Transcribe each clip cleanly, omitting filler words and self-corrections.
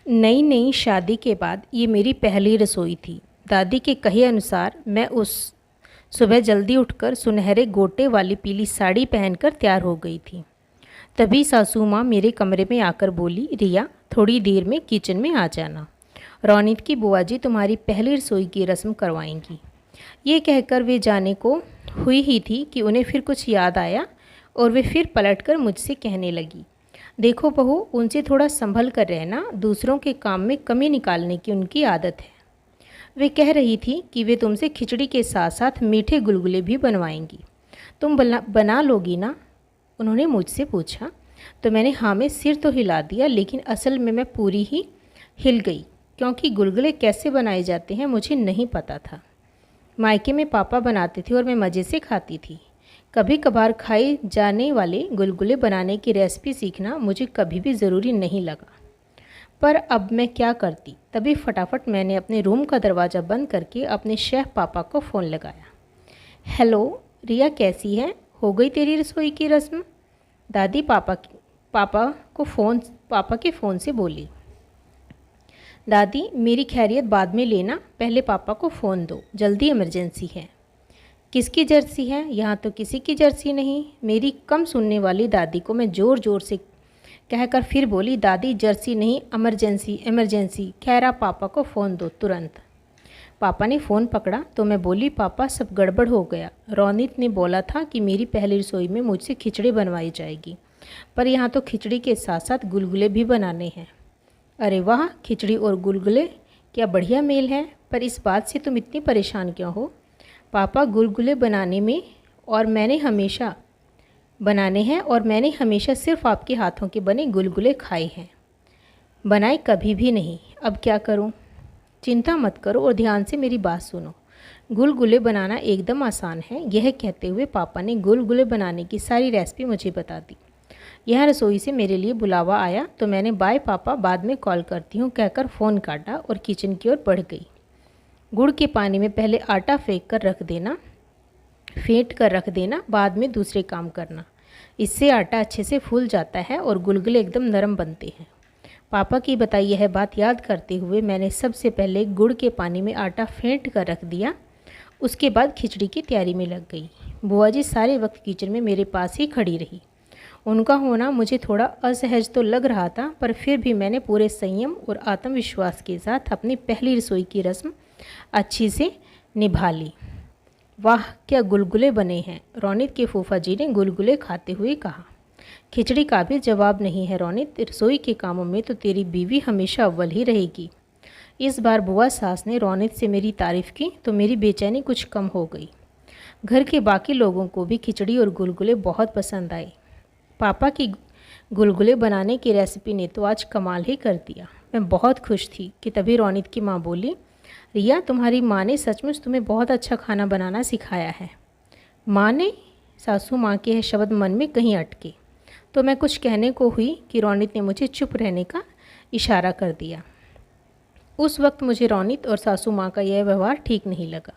नई नई शादी के बाद ये मेरी पहली रसोई थी। दादी के कहे अनुसार मैं उस सुबह जल्दी उठकर सुनहरे गोटे वाली पीली साड़ी पहनकर तैयार हो गई थी। तभी सासू माँ मेरे कमरे में आकर बोली, रिया थोड़ी देर में किचन में आ जाना, रौनित की बुआ जी तुम्हारी पहली रसोई की रस्म करवाएंगी। ये कहकर वे जाने को हुई ही थी कि उन्हें फिर कुछ याद आया और वे फिर पलटकर मुझसे कहने लगी, देखो बहू, उनसे थोड़ा संभल कर रहना, दूसरों के काम में कमी निकालने की उनकी आदत है। वे कह रही थी कि वे तुमसे खिचड़ी के साथ साथ मीठे गुलगुले भी बनवाएंगी, तुम बना लोगी ना? उन्होंने मुझसे पूछा तो मैंने हाँ में सिर तो हिला दिया, लेकिन असल में मैं पूरी ही हिल गई, क्योंकि गुलगुले कैसे बनाए जाते हैं मुझे नहीं पता था। मायके में पापा बनाते थे और मैं मज़े से खाती थी। कभी कभार खाए जाने वाले गुलगुले बनाने की रेसिपी सीखना मुझे कभी भी ज़रूरी नहीं लगा, पर अब मैं क्या करती। तभी फटाफट मैंने अपने रूम का दरवाज़ा बंद करके अपने शेफ़ पापा को फ़ोन लगाया। हेलो रिया, कैसी है? हो गई तेरी रसोई की रस्म? दादी पापा के फ़ोन से बोली। दादी मेरी खैरियत बाद में लेना, पहले पापा को फ़ोन दो, जल्दी इमरजेंसी है। किसकी जर्सी है? यहाँ तो किसी की जर्सी नहीं। मेरी कम सुनने वाली दादी को मैं ज़ोर ज़ोर से कहकर फिर बोली, दादी जर्सी नहीं, इमरजेंसी इमरजेंसी। खैर आप पापा को फ़ोन दो तुरंत। पापा ने फ़ोन पकड़ा तो मैं बोली, पापा सब गड़बड़ हो गया। रौनित ने बोला था कि मेरी पहली रसोई में मुझसे खिचड़ी बनवाई जाएगी, पर यहाँ तो खिचड़ी के साथ साथ गुलगुले भी बनाने हैं। अरे वाह, खिचड़ी और गुलगुले, क्या बढ़िया मेल है। पर इस बात से तुम इतनी परेशान क्यों हो? पापा गुलगुले बनाने में और मैंने हमेशा सिर्फ आपके हाथों के बने गुलगुले खाए हैं, बनाए कभी भी नहीं। अब क्या करूं? चिंता मत करो और ध्यान से मेरी बात सुनो। गुलगुले बनाना एकदम आसान है। यह कहते हुए पापा ने गुलगुले बनाने की सारी रेसिपी मुझे बता दी। यह रसोई से मेरे लिए बुलावा आया तो मैंने बाय पापा बाद में कॉल करती हूँ कहकर फ़ोन काटा और किचन की ओर बढ़ गई। गुड़ के पानी में पहले आटा फेंट कर रख देना, बाद में दूसरे काम करना। इससे आटा अच्छे से फूल जाता है और गुलगुले एकदम नरम बनते हैं। पापा की बताई यह बात याद करते हुए मैंने सबसे पहले गुड़ के पानी में आटा फेंट कर रख दिया। उसके बाद खिचड़ी की तैयारी में लग गई। बुआ जी सारे वक्त किचन में मेरे पास ही खड़ी रही। उनका होना मुझे थोड़ा असहज तो लग रहा था, पर फिर भी मैंने पूरे संयम और आत्मविश्वास के साथ अपनी पहली रसोई की रस्म अच्छी से निभा ली। वाह क्या गुलगुले बने हैं, रौनित के फूफा जी ने गुलगुले खाते हुए कहा। खिचड़ी का भी जवाब नहीं है रौनित, रसोई के कामों में तो तेरी बीवी हमेशा अव्वल ही रहेगी। इस बार बुआ सास ने रौनित से मेरी तारीफ़ की तो मेरी बेचैनी कुछ कम हो गई। घर के बाकी लोगों को भी खिचड़ी और गुलगुले बहुत पसंद आए। पापा की गुलगुले बनाने की रेसिपी ने तो आज कमाल ही कर दिया। मैं बहुत खुश थी कि तभी रौनित की माँ बोली, रिया तुम्हारी माँ ने सचमुच तुम्हें बहुत अच्छा खाना बनाना सिखाया है। माँ ने? सासू माँ के यह शब्द मन में कहीं अटके तो मैं कुछ कहने को हुई कि रौनित ने मुझे चुप रहने का इशारा कर दिया। उस वक्त मुझे रौनित और सासू माँ का यह व्यवहार ठीक नहीं लगा।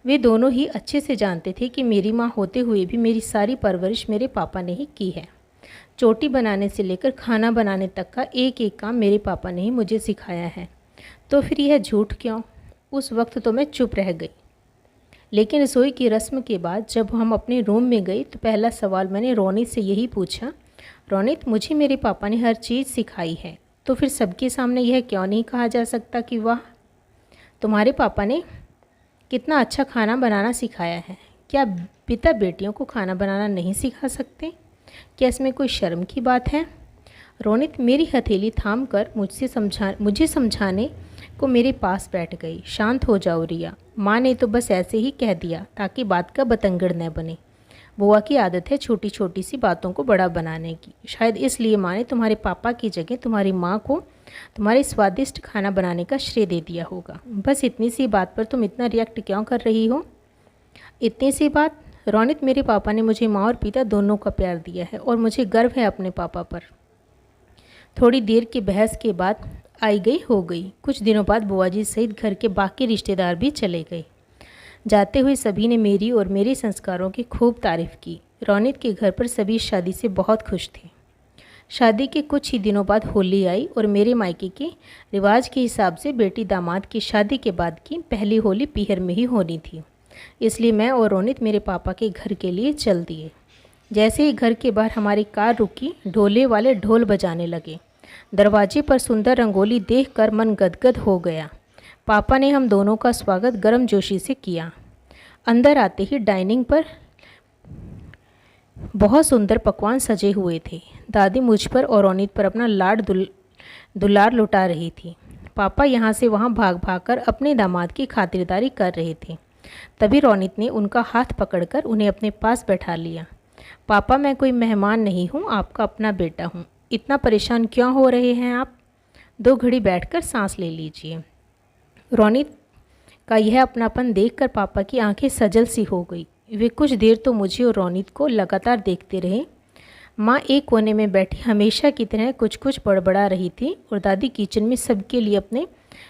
वे दोनों ही अच्छे से जानते थे कि मेरी माँ होते हुए भी मेरी सारी परवरिश मेरे पापा ने ही की है। चोटी बनाने से लेकर खाना बनाने तक का एक एक काम मेरे पापा ने ही मुझे सिखाया है, तो फिर यह झूठ क्यों? उस वक्त तो मैं चुप रह गई। लेकिन रसोई की रस्म के बाद जब हम अपने रूम में गए तो पहला सवाल मैंने रौनित से यही पूछा, रौनित मुझे मेरे पापा ने हर चीज़ सिखाई है, तो फिर सबके सामने यह क्यों नहीं कहा जा सकता कि वाह तुम्हारे पापा ने कितना अच्छा खाना बनाना सिखाया है? क्या पिता बेटियों को खाना बनाना नहीं सिखा सकते? क्या इसमें कोई शर्म की बात है? रौनित मेरी हथेली थाम कर मुझे समझाने को मेरे पास बैठ गई। शांत हो जाओ रिया, माँ ने तो बस ऐसे ही कह दिया ताकि बात का बतंगड़ न बने। बुआ की आदत है छोटी छोटी सी बातों को बड़ा बनाने की। शायद इसलिए माँ ने तुम्हारे पापा की जगह तुम्हारी माँ को तुम्हारे स्वादिष्ट खाना बनाने का श्रेय दे दिया होगा। बस इतनी सी बात पर तुम इतना रिएक्ट क्यों कर रही हो? इतनी सी बात? रौनित मेरे पापा ने मुझे माँ और पिता दोनों का प्यार दिया है और मुझे गर्व है अपने पापा पर। थोड़ी देर की बहस के बाद आई गई हो गई। कुछ दिनों बाद बुआ जी सहित घर के बाकी रिश्तेदार भी चले गए। जाते हुए सभी ने मेरी और मेरे संस्कारों की खूब तारीफ़ की। रौनित के घर पर सभी शादी से बहुत खुश थे। शादी के कुछ ही दिनों बाद होली आई और मेरे मायके के रिवाज के हिसाब से बेटी दामाद की शादी के बाद की पहली होली पीहर में ही होनी थी। इसलिए मैं और रोनित मेरे पापा के घर के लिए चल दिए। जैसे ही घर के बाहर हमारी कार रुकी, ढोले वाले ढोल बजाने लगे। दरवाजे पर सुंदर रंगोली देखकर मन गदगद हो गया। पापा ने हम दोनों का स्वागत गर्मजोशी से किया। अंदर आते ही डाइनिंग पर बहुत सुंदर पकवान सजे हुए थे। दादी मुझ पर और रोनित पर अपना दुलार लुटा रही थी। पापा यहाँ से वहाँ भाग भाग कर अपने दामाद की खातिरदारी कर रहे थे। तभी रोनित ने उनका हाथ पकड़कर उन्हें अपने पास बैठा लिया। पापा, मैं कोई मेहमान नहीं हूँ, आपका अपना बेटा हूँ। इतना परेशान क्यों हो रहे हैं आप? 2 घड़ी बैठकर सांस ले लीजिए। रोनित का यह अपनापन देखकर पापा की आंखें सजल सी हो गई। वे कुछ देर तो मुझे और रोनित को लगातार देखते रहे। माँ एक कोने में बैठी हमेशा की तरह कुछ कुछ बड़बड़ा रही थी और दादी किचन में सबके लिए अपने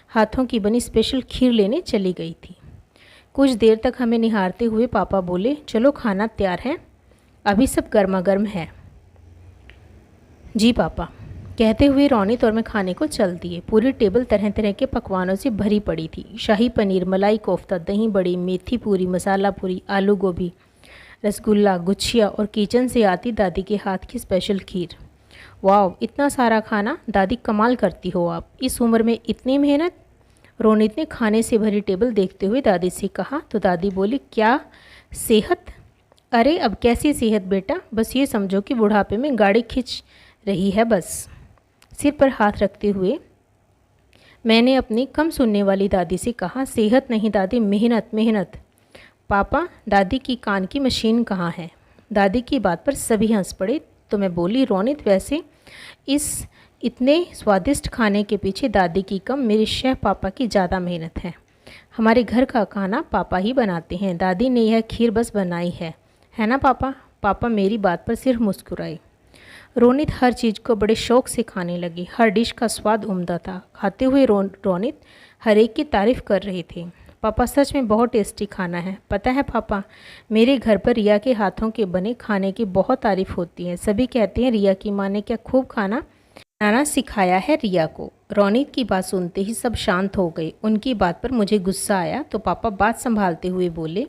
हाथों की बनी स्पेशल खीर लेने चली गई थी। कुछ देर तक हमें निहारते हुए पापा बोले, चलो खाना तैयार है, अभी सब गर्मा गर्म है। जी पापा, कहते हुए रोनित और मैं खाने को चल दिए। पूरी टेबल तरह तरह के पकवानों से भरी पड़ी थी। शाही पनीर, मलाई कोफ्ता, दही बड़ी, मेथी पूरी, मसाला पूरी, आलू गोभी, रसगुल्ला, गुच्छिया और किचन से आती दादी के हाथ की स्पेशल खीर। वाह, इतना सारा खाना! दादी, कमाल करती हो आप, इस उम्र में इतनी मेहनत। रोनित ने खाने से भरी टेबल देखते हुए दादी से कहा तो दादी बोली, क्या सेहत? अरे अब कैसी सेहत बेटा, बस ये समझो कि बुढ़ापे में गाड़ी खींच रही है बस। सिर पर हाथ रखते हुए मैंने अपनी कम सुनने वाली दादी से कहा, सेहत नहीं दादी, मेहनत मेहनत। पापा, दादी की कान की मशीन कहाँ है? दादी की बात पर सभी हंस पड़े तो मैं बोली, रोनित, वैसे इस इतने स्वादिष्ट खाने के पीछे दादी की कम, मेरे शेफ पापा की ज़्यादा मेहनत है। हमारे घर का खाना पापा ही बनाते हैं, दादी ने यह खीर बस बनाई है ना पापा? पापा मेरी बात पर सिर्फ मुस्कुराए। रोनित हर चीज़ को बड़े शौक़ से खाने लगी। हर डिश का स्वाद उम्दा था। खाते हुए रोनित हर एक की तारीफ़ कर रहे थे। पापा, सच में बहुत टेस्टी खाना है। पता है पापा, मेरे घर पर रिया के हाथों के बने खाने की बहुत तारीफ़ होती है। सभी कहते हैं रिया की माँ ने क्या खूब खाना बनाना सिखाया है रिया को। रोनित की बात सुनते ही सब शांत हो गए। उनकी बात पर मुझे गुस्सा आया तो पापा बात संभालते हुए बोले,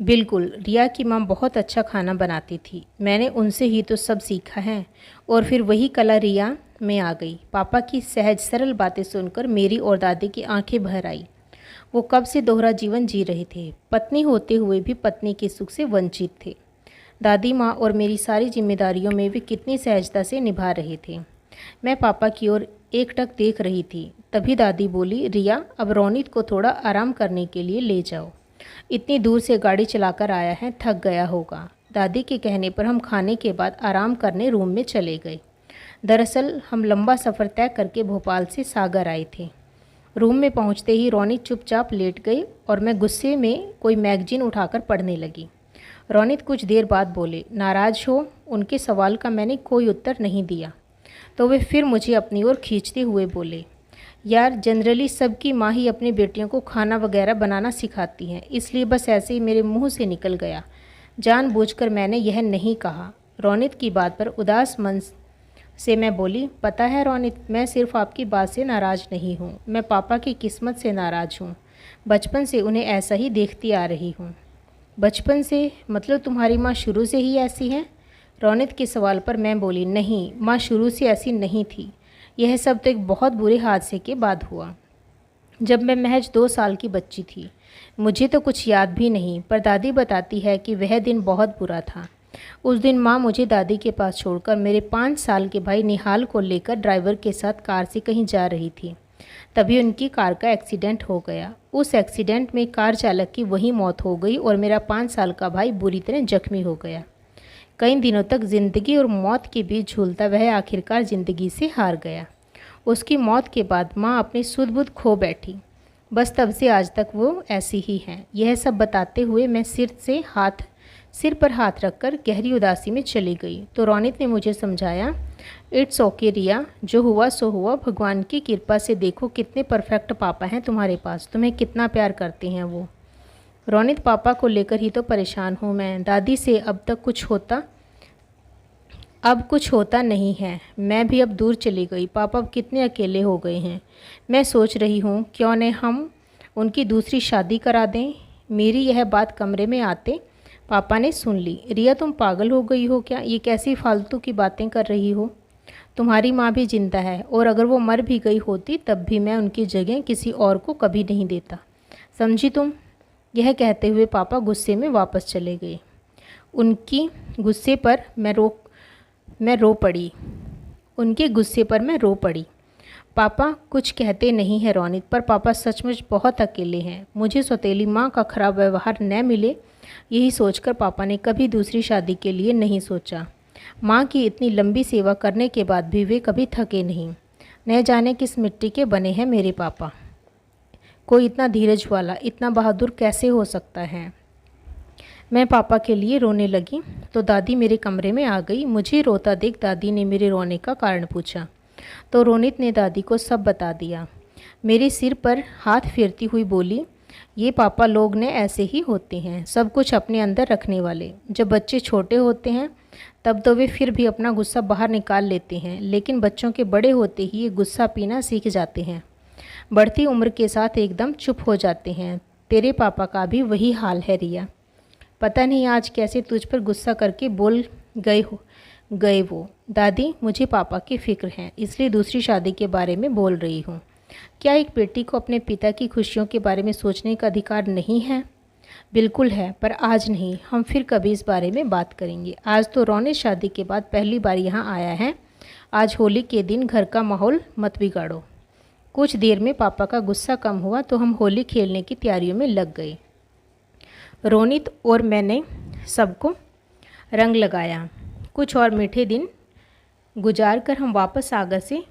बिल्कुल, रिया की माँ बहुत अच्छा खाना बनाती थी, मैंने उनसे ही तो सब सीखा है और फिर वही कला रिया में आ गई। पापा की सहज सरल बातें सुनकर मेरी और दादी की आंखें भर आई। वो कब से दोहरा जीवन जी रहे थे, पत्नी होते हुए भी पत्नी के सुख से वंचित थे। दादी माँ और मेरी सारी जिम्मेदारियों में वे कितनी सहजता से निभा रहे थे। मैं पापा की ओर एकटक देख रही थी। तभी दादी बोली, रिया, अब रोनित को थोड़ा आराम करने के लिए ले जाओ, इतनी दूर से गाड़ी चलाकर आया है, थक गया होगा। दादी के कहने पर हम खाने के बाद आराम करने रूम में चले गए। दरअसल हम लंबा सफ़र तय करके भोपाल से सागर आए थे। रूम में पहुंचते ही रोनित चुपचाप लेट गई और मैं गुस्से में कोई मैगजीन उठाकर पढ़ने लगी। रोनित कुछ देर बाद बोले, नाराज़ हो? उनके सवाल का मैंने कोई उत्तर नहीं दिया तो वे फिर मुझे अपनी ओर खींचते हुए बोले, यार, जनरली सबकी माँ ही अपनी बेटियों को खाना वगैरह बनाना सिखाती हैं, इसलिए बस ऐसे ही मेरे मुंह से निकल गया। जानबूझकर मैंने यह नहीं कहा। रोनित की बात पर उदास मन से मैं बोली, पता है रोनित, मैं सिर्फ आपकी बात से नाराज़ नहीं हूँ, मैं पापा की किस्मत से नाराज़ हूँ। बचपन से उन्हें ऐसा ही देखती आ रही हूँ। बचपन से मतलब तुम्हारी माँ शुरू से ही ऐसी है? रोनित के सवाल पर मैं बोली, नहीं, माँ शुरू से ऐसी नहीं थी। यह सब तो एक बहुत बुरे हादसे के बाद हुआ, जब मैं महज 2 साल की बच्ची थी। मुझे तो कुछ याद भी नहीं, पर दादी बताती है कि वह दिन बहुत बुरा था। उस दिन माँ मुझे दादी के पास छोड़कर मेरे 5 साल के भाई निहाल को लेकर ड्राइवर के साथ कार से कहीं जा रही थी। तभी उनकी कार का एक्सीडेंट हो गया। उस एक्सीडेंट में कार चालक की वहीं मौत हो गई और मेरा 5 साल का भाई बुरी तरह जख्मी हो गया। कई दिनों तक ज़िंदगी और मौत के बीच झूलता वह आखिरकार ज़िंदगी से हार गया। उसकी मौत के बाद माँ अपनी सुध-बुध खो बैठी। बस तब से आज तक वो ऐसी ही हैं। यह सब बताते हुए मैं सिर पर हाथ रखकर गहरी उदासी में चली गई तो रोनित ने मुझे समझाया, इट्स ओके रिया, जो हुआ सो हुआ, भगवान की कृपा से देखो कितने परफेक्ट पापा हैं तुम्हारे पास, तुम्हें कितना प्यार करते हैं वो। रोनित, पापा को लेकर ही तो परेशान हूँ मैं। दादी से अब तक कुछ होता अब कुछ होता नहीं है। मैं भी अब दूर चली गई। पापा अब कितने अकेले हो गए हैं। मैं सोच रही हूँ क्यों न हम उनकी दूसरी शादी करा दें। मेरी यह बात कमरे में आते पापा ने सुन ली। रिया, तुम पागल हो गई हो क्या? ये कैसी फालतू की बातें कर रही हो? तुम्हारी माँ भी जिंदा है, और अगर वो मर भी गई होती तब भी मैं उनकी जगह किसी और को कभी नहीं देता, समझी तुम? यह कहते हुए पापा गुस्से में वापस चले गए। उनकी गुस्से पर मैं रो पड़ी। उनके गुस्से पर मैं रो पड़ी। पापा कुछ कहते नहीं हैं रौनित, पर पापा सचमुच बहुत अकेले हैं। मुझे सौतेली माँ का खराब व्यवहार न मिले, यही सोचकर पापा ने कभी दूसरी शादी के लिए नहीं सोचा। माँ की इतनी लंबी सेवा करने के बाद भी वे कभी थके नहीं। न जाने किस मिट्टी के बने हैं मेरे पापा। कोई इतना धीरज वाला, इतना बहादुर कैसे हो सकता है? मैं पापा के लिए रोने लगी तो दादी मेरे कमरे में आ गई। मुझे रोता देख दादी ने मेरे रोने का कारण पूछा तो रोनित ने दादी को सब बता दिया। मेरे सिर पर हाथ फेरती हुई बोली, ये पापा लोग ने ऐसे ही होते हैं, सब कुछ अपने अंदर रखने वाले। जब बच्चे छोटे होते हैं तब तो वे फिर भी अपना गुस्सा बाहर निकाल लेते हैं, लेकिन बच्चों के बड़े होते ही ये गुस्सा पीना सीख जाते हैं। बढ़ती उम्र के साथ एकदम चुप हो जाते हैं। तेरे पापा का भी वही हाल है रिया। पता नहीं आज कैसे तुझ पर गुस्सा करके बोल गए वो। दादी, मुझे पापा की फ़िक्र है, इसलिए दूसरी शादी के बारे में बोल रही हूँ। क्या एक बेटी को अपने पिता की खुशियों के बारे में सोचने का अधिकार नहीं है? बिल्कुल है, पर आज नहीं। हम फिर कभी इस बारे में बात करेंगे। आज तो रौनक शादी के बाद पहली बार यहाँ आया है। आज होली के दिन घर का माहौल मत बिगाड़ो। कुछ देर में पापा का गुस्सा कम हुआ तो हम होली खेलने की तैयारियों में लग गए। रोनित और मैंने सबको रंग लगाया। कुछ और मीठे दिन गुजार कर हम वापस आगरा से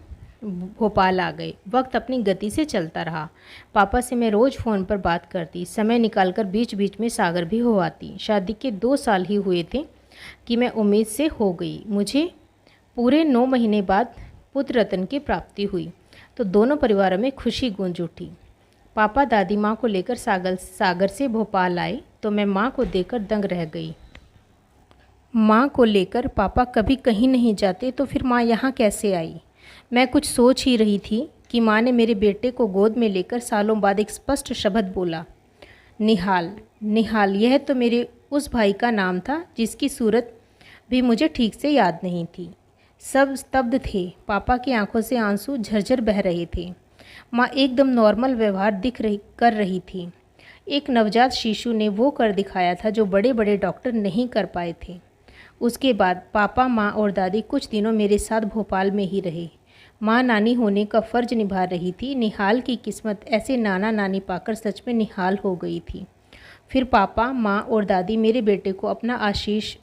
भोपाल आ गए। वक्त अपनी गति से चलता रहा। पापा से मैं रोज़ फ़ोन पर बात करती, समय निकालकर बीच बीच में सागर भी हो आती। शादी के 2 साल ही हुए थे कि मैं उम्मीद से हो गई। मुझे पूरे 9 महीने बाद पुत्र रतन की प्राप्ति हुई तो दोनों परिवारों में खुशी गूंज उठी। पापा दादी माँ को लेकर सागर से भोपाल आए तो मैं माँ को देखकर दंग रह गई। माँ को लेकर पापा कभी कहीं नहीं जाते तो फिर माँ यहाँ कैसे आई? मैं कुछ सोच ही रही थी कि माँ ने मेरे बेटे को गोद में लेकर सालों बाद एक स्पष्ट शब्द बोला, निहाल। निहाल, यह तो मेरे उस भाई का नाम था जिसकी सूरत भी मुझे ठीक से याद नहीं थी। सब स्तब्ध थे। पापा की आंखों से आंसू झरझर बह रहे थे। माँ एकदम नॉर्मल व्यवहार कर रही थी। एक नवजात शिशु ने वो कर दिखाया था जो बड़े बड़े डॉक्टर नहीं कर पाए थे। उसके बाद पापा, माँ और दादी कुछ दिनों मेरे साथ भोपाल में ही रहे। माँ नानी होने का फ़र्ज निभा रही थी। निहाल की किस्मत ऐसे नाना नानी पाकर सच में निहाल हो गई थी। फिर पापा, माँ और दादी मेरे बेटे को अपना आशीष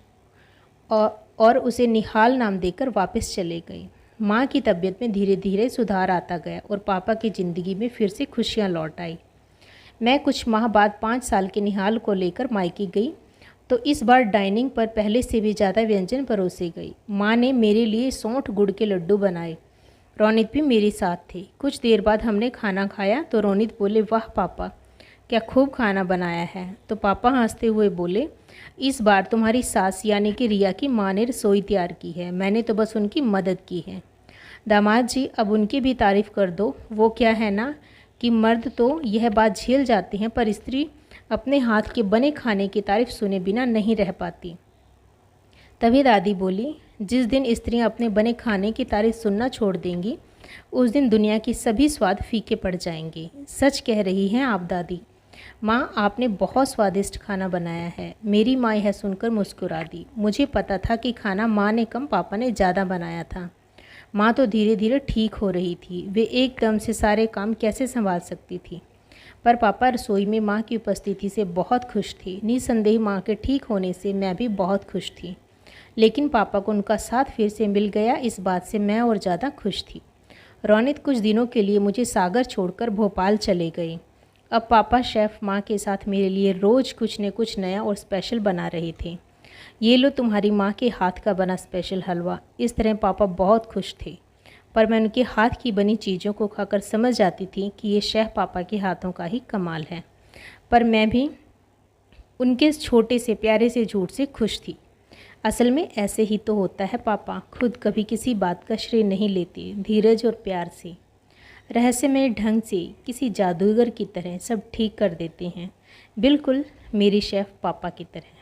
और उसे निहाल नाम देकर वापस चले गए। माँ की तबीयत में धीरे धीरे सुधार आता गया और पापा की ज़िंदगी में फिर से खुशियाँ लौट आई। मैं कुछ माह बाद 5 साल के निहाल को लेकर मायके गई तो इस बार डाइनिंग पर पहले से भी ज़्यादा व्यंजन परोसे गई। माँ ने मेरे लिए सौंठ गुड़ के लड्डू बनाए। रोनित भी मेरे साथ थे। कुछ देर बाद हमने खाना खाया तो रोनित बोले, वाह पापा, क्या खूब खाना बनाया है। तो पापा हंसते हुए बोले, इस बार तुम्हारी सास यानी कि रिया की माँ ने रसोई तैयार की है, मैंने तो बस उनकी मदद की है। दामाद जी, अब उनकी भी तारीफ़ कर दो। वो क्या है ना कि मर्द तो यह बात झेल जाते हैं पर स्त्री अपने हाथ के बने खाने की तारीफ़ सुने बिना नहीं रह पाती। तभी दादी बोली, जिस दिन स्त्रियां अपने बने खाने की तारीफ़ सुनना छोड़ देंगी उस दिन दुनिया की सभी स्वाद फीके पड़ जाएंगे। सच कह रही हैं आप दादी। माँ, आपने बहुत स्वादिष्ट खाना बनाया है। मेरी माँ यह सुनकर मुस्कुरा दी। मुझे पता था कि खाना माँ ने कम पापा ने ज़्यादा बनाया था। माँ तो धीरे धीरे ठीक हो रही थी। वे एकदम से सारे काम कैसे संभाल सकती थी। पर पापा रसोई में माँ की उपस्थिति से बहुत खुश थे। निसंदेह माँ के ठीक होने से मैं भी बहुत खुश थी। लेकिन पापा को उनका साथ फिर से मिल गया, इस बात से मैं और ज़्यादा खुश थी। रोनित कुछ दिनों के लिए मुझे सागर छोड़कर भोपाल चले गए। अब पापा शेफ़ माँ के साथ मेरे लिए रोज़ कुछ न कुछ नया और स्पेशल बना रहे थे। ये लो तुम्हारी माँ के हाथ का बना स्पेशल हलवा। इस तरह पापा बहुत खुश थे। पर मैं उनके हाथ की बनी चीज़ों को खाकर समझ जाती थी कि ये शेफ़ पापा के हाथों का ही कमाल है। पर मैं भी उनके छोटे से प्यारे से झूठ से खुश थी। असल में ऐसे ही तो होता है पापा, खुद कभी किसी बात का श्रेय नहीं लेती, धीरज और प्यार से, रहस्यमय ढंग से, किसी जादूगर की तरह सब ठीक कर देते हैं, बिल्कुल मेरी शेफ़ पापा की तरह।